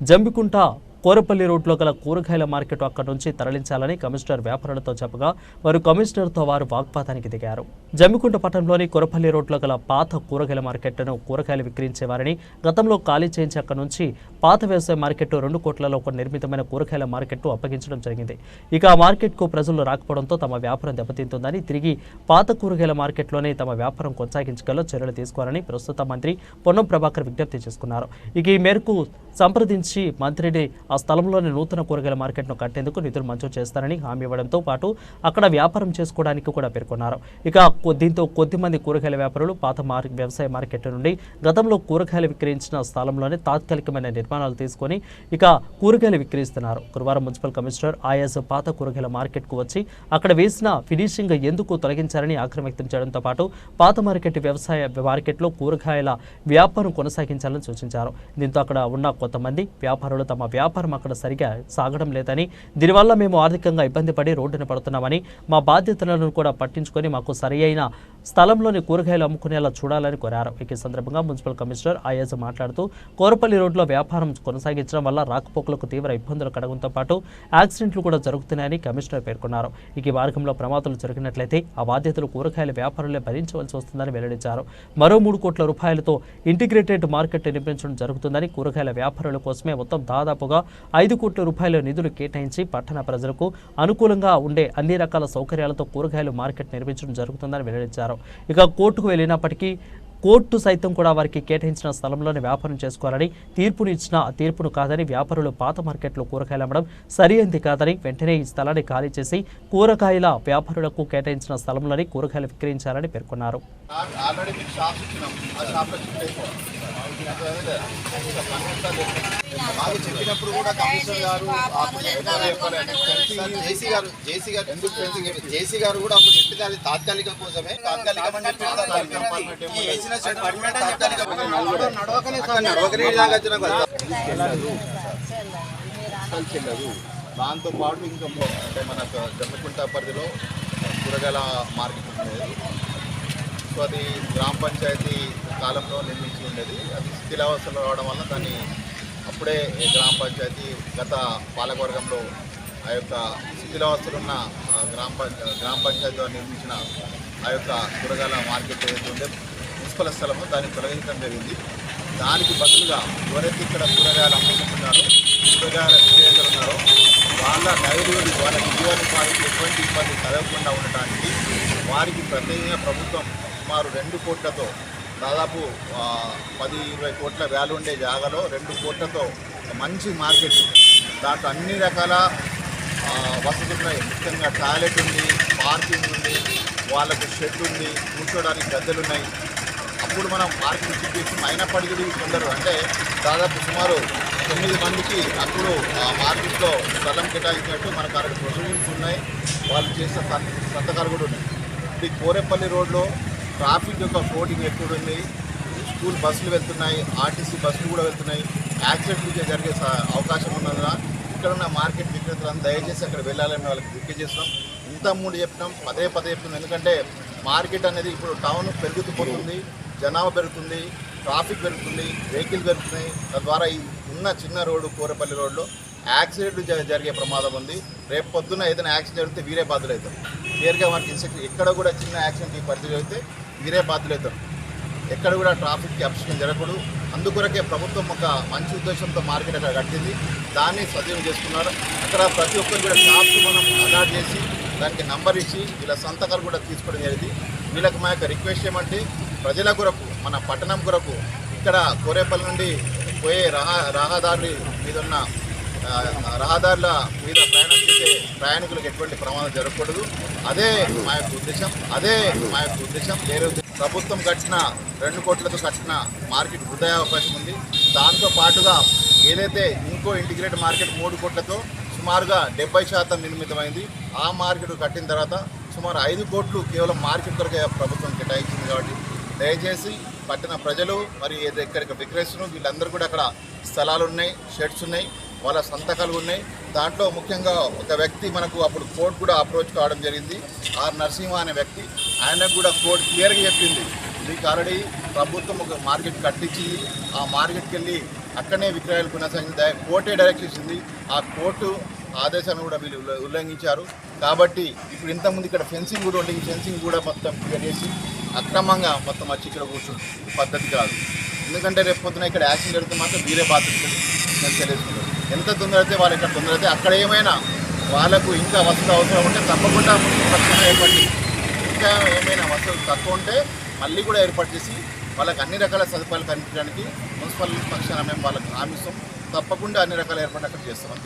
జంబికుంట కోరపల్లి రోడ్లో గల కూరగాయల మార్కెట్ అక్కడి నుంచి తరలించాలని కమిషనర్ వ్యాపారులతో చెప్పగా వారు కమిషనర్తో వాగ్వాదానికి దిగారు. జమ్మికుంట పట్టణంలోని కోరపల్లి రోడ్లో గల పాత కూరగాయల మార్కెట్ను కూరగాయలు విక్రయించేవారని గతంలో ఖాళీ చేయించి అక్కడి నుంచి పాత వ్యవసాయ మార్కెట్ 2 కోట్లలో ఒక నిర్మితమైన కూరగాయల మార్కెట్ను అప్పగించడం జరిగింది. ఇక ఆ మార్కెట్కు ప్రజలు రాకపోవడంతో తమ వ్యాపారం దెబ్బతింటుందని తిరిగి పాత కూరగాయల మార్కెట్లోనే తమ వ్యాపారం కొనసాగించగల చర్యలు తీసుకోవాలని ప్రస్తుత మంత్రి పొన్నం ప్రభాకర్ విజ్ఞప్తి చేసుకున్నారు. ఇక ఈ మేరకు సంప్రదించి మంత్రిని ఆ స్థలంలోని నూతన కూరగాయల మార్కెట్ను కట్టేందుకు నిధులు మంజూరు చేస్తారని హామీ ఇవ్వడంతో పాటు అక్కడ వ్యాపారం చేసుకోవడానికి కూడా పేర్కొన్నారు. ఇక దీంతో కొద్దిమంది కూరగాయల వ్యాపారులు పాత వ్యవసాయ మార్కెట్ నుండి గతంలో కూరగాయలు విక్రయించిన స్థలంలోనే తాత్కాలికమైన నిర్మాణాలు తీసుకొని ఇక కూరగాయలు విక్రయిస్తున్నారు. గురువారం మున్సిపల్ కమిషనర్ ఆయాస్ పాత కూరగాయల మార్కెట్కు వచ్చి అక్కడ వేసిన ఫినిషింగ్ ఎందుకు తొలగించారని ఆగ్రహం వ్యక్తం చేయడంతో పాటు పాత మార్కెట్ వ్యవసాయ మార్కెట్లో కూరగాయల వ్యాపారం కొనసాగించాలని సూచించారు. దీంతో అక్కడ ఉన్న కొంతమంది వ్యాపారులు తమ వ్యాపారం అక్కడ సరిగా సాగడం లేదని, దీనివల్ల మేము ఆర్థికంగా ఇబ్బంది పడి రోడ్డున పడుతున్నామని, మా బాధ్యతలను కూడా పట్టించుకొని మాకు సరియైన స్థలంలోని కూరగాయలు అమ్ముకునేలా చూడాలని కోరారు. ఈ సందర్భంగా మున్సిపల్ కమిషనర్ ఆయాజ్ మాట్లాడుతూ కోరపల్లి రోడ్లో వ్యాపారం కొనసాగించడం వల్ల రాకపోకలకు తీవ్ర ఇబ్బందులు కలగడంతో పాటు యాక్సిడెంట్లు కూడా జరుగుతున్నాయని కమిషనర్ పేర్కొన్నారు. ఈ మార్గంలో ప్రమాదాలు జరిగినట్లయితే ఆ బాధ్యతలు కూరగాయల వ్యాపారులే భరించవలసి వస్తుందని వెల్లడించారు. మరో 3 కోట్ల రూపాయలతో ఇంటిగ్రేటెడ్ మార్కెట్ నిర్మించడం జరుగుతుందని, కూరగాయల వ్యాపారుల కోసమే మొత్తం దాదాపుగా 5 కోట్ల రూపాయల నిధులు కేటాయించి పట్టణ ప్రజలకు అనుకూలంగా ఉండే అన్ని రకాల సౌకర్యాలతో కూరగాయల మార్కెట్ నిర్మించడం జరుగుతుందని వెల్లడించారు. ఇక కోర్టుకు వెళ్ళినప్పటికీ కోర్టు సైతం కూడా వారికి కేటాయించిన స్థలంలోనే వ్యాపారం చేసుకోవాలని తీర్పునిచ్చిన తీర్పును కాదని, వ్యాపారులు పాత మార్కెట్లో కూరగాయలు అమ్మడం సరైనది కాదని, వెంటనే ఈ స్థలాన్ని ఖాళీ చేసి కూరగాయల వ్యాపారులకు కేటాయించిన స్థలంలోనే కూరగాయలు విక్రయించాలని పేర్కొన్నారు. చెప్పినప్పుడు కూడా కమిషనర్ గారు జేసీ గారు కూడా అప్పుడు చెప్పింది అది తాత్కాలిక కోసమే, దాంతో పాటు ఇంకా మన జమ్మికుంట పరిధిలో కూరగాయల మార్కెట్ ఉండేది. సో అది గ్రామ పంచాయతీ కాలంలో నిర్మించి ఉండేది. అది శిథిలావస్థలో రావడం వల్ల దాన్ని అప్పుడే గ్రామ పంచాయతీ గత పాలకవర్గంలో ఆ యొక్క శిథిలావస్థలో ఉన్న గ్రామ పంచాయతీలో నిర్మించిన ఆ యొక్క కూరగాయల మార్కెట్ ఏదైతే ఉండే మున్సిపల్ స్థలము దాన్ని తొలగించడం జరిగింది. దానికి బదులుగా ఎవరైతే ఇక్కడ కూరగాయలు అమ్ముకుంటున్నారో, కూరగాయల విక్రేతలు ఉన్నారో వాళ్ళ లైవ్లీహుడ్, వాళ్ళ జీవనోపాధికి ఎటువంటి ఇబ్బంది కలగకుండా ఉండటానికి వారికి ప్రత్యేకంగా ప్రభుత్వం సుమారు 2 కోట్లతో దాదాపు 10-20 కోట్ల వాల్యూ ఉండే జాగాలో 2 కోట్లతో మంచి మార్కెట్, దాంట్లో అన్ని రకాల వసతులు ఉన్నాయి. ముఖ్యంగా టాయిలెట్ ఉంది, పార్కింగ్ ఉంది, వాళ్ళకు షెడ్ ఉంది, కూర్చోడానికి గద్దెలు ఉన్నాయి. అప్పుడు మనం మార్కెట్ చూపించి అయినప్పటికీ కొందరు అంటే దాదాపు సుమారు 9 మందికి అప్పుడు ఆ మార్కెట్లో స్థలం కేటాయించినట్టు మనకు అక్కడ ప్రొసీడింగ్స్ ఉన్నాయి. వాళ్ళు చేసిన సంతకాలు కూడా ఉన్నాయి. ఇప్పుడు కోరేపల్లి రోడ్లో ట్రాఫిక్ యొక్క ఫ్లోటింగ్ ఎక్కువ ఉంది. స్కూల్ బస్సులు వెళ్తున్నాయి, ఆర్టీసీ బస్సులు కూడా వెళ్తున్నాయి. యాక్సిడెంట్లు జరిగే అవకాశం ఉన్నందున ఇక్కడ ఉన్న మార్కెట్ విక్రేతలను దయచేసి అక్కడ వెళ్ళాలని వాళ్ళకి రిక్వెస్ట్ చేస్తున్నాం. ఇంత ముందు చెప్పినాం, పదే చెప్తున్నాం. ఎందుకంటే మార్కెట్ అనేది ఇప్పుడు టౌన్ పెరుగుతూ పోతుంది, జనాభా పెరుగుతుంది, ట్రాఫిక్ పెరుగుతుంది, వెహికల్ పెరుగుతున్నాయి. తద్వారా ఈ ఉన్న చిన్న రోడ్డు కోరపల్లి రోడ్లో యాక్సిడెంట్లు జరిగే ప్రమాదం ఉంది. రేపు పొద్దున్న ఏదైనా యాక్సిడెంట్ జరిగితే వీరే బాధ్యులు అవుతారు. క్లియర్గా మనకి ఎక్కడ కూడా చిన్న యాక్సిడెంట్ ఈ పరిధి జరిగితే వీరే బాధ్యులు అవుతారు. ఎక్కడ కూడా ట్రాఫిక్కి అబ్స్ట్రక్షన్ జరగకూడదు. అందుకొరకే ప్రభుత్వం ఒక మంచి ఉద్దేశంతో మార్కెట్ అక్కడ కట్టింది. దాన్ని సద్వినియోగం చేసుకున్నారు. అక్కడ ప్రతి ఒక్కరు కూడా షాప్స్ మనం అలాట్ చేసి దానికి నంబర్ ఇచ్చి వీళ్ళ సంతకాలు కూడా తీసుకోవడం జరిగింది. వీళ్ళకి మా యొక్క రిక్వెస్ట్ ఏమంటే ప్రజల కొరకు, మన పట్టణం కొరకు ఇక్కడ కోరేపల్లి నుండి పోయే రహదారి మీద ఉన్న రహదారుల మీద ప్రయాణం చేసే ప్రయాణికులకు ఎటువంటి ప్రమాదం జరగకూడదు. అదే మా యొక్క ఉద్దేశం. వేరే ప్రభుత్వం కట్టిన 2 కోట్లతో కట్టిన మార్కెట్ వృధా అవకాశం ఉంది. దాంతో పాటుగా ఏదైతే ఇంకో ఇంటిగ్రేటెడ్ మార్కెట్ 3 కోట్లతో సుమారుగా 70% నిర్మితమైంది. ఆ మార్కెట్ కట్టిన తర్వాత సుమారు 5 కోట్లు కేవలం మార్కెట్ కొరకే ప్రభుత్వం కేటాయించింది. కాబట్టి దయచేసి పట్టణ ప్రజలు మరి ఎక్కడికి విక్రయిస్తున్నారు వీళ్ళందరూ కూడా అక్కడ స్థలాలు ఉన్నాయి, షెడ్స్ ఉన్నాయి, వాళ్ళ సంతకాలు ఉన్నాయి. దాంట్లో ముఖ్యంగా ఒక వ్యక్తి మనకు అప్పుడు కోర్టు కూడా అప్రోచ్ కావడం జరిగింది. ఆర్ నరసింహ అనే వ్యక్తి, ఆయనకు కూడా కోర్టు క్లియర్గా చెప్పింది, మీకు ఆల్రెడీ ప్రభుత్వం ఒక మార్కెట్ కట్టించింది, ఆ మార్కెట్కి వెళ్ళి అక్కడనే విక్రయాలు కొనసాగింది. కోర్టే డైరెక్ట్ చేసింది. ఆ కోర్టు ఆదేశాలను కూడా వీళ్ళు ఉల్లంఘించారు. కాబట్టి ఇప్పుడు ఇంతకుముందు ఇక్కడ ఫెన్సింగ్ కూడా ఉంటే ఈ ఫెన్సింగ్ కూడా మొత్తం క్లియర్ చేసి అక్రమంగా మొత్తం వచ్చి ఇక్కడ కూర్చుంటుంది. పద్ధతి కాదు. ఎందుకంటే రేపు పొద్దున ఇక్కడ యాక్సిడెంట్ జరిగితే మాత్రం వీరే బాధ్యతలు నేను తెలియజేసుకుంటాను. ఎంత తొందర అయితే వాళ్ళు ఇక్కడ తొందర అయితే అక్కడ ఏమైనా వాళ్ళకు ఇంకా వసతులు అవసరం ఉంటే తప్పకుండా ఏర్పాటు ఇంకా ఏమైనా వసతులు తక్కువ ఉంటే మళ్ళీ కూడా ఏర్పాటు చేసి వాళ్ళకి అన్ని రకాల సదుపాయాలు కల్పించడానికి మున్సిపల్ పక్షాన మేము వాళ్ళకి హామీ ఇస్తాం. తప్పకుండా అన్ని రకాల ఏర్పాటు అక్కడ చేస్తామని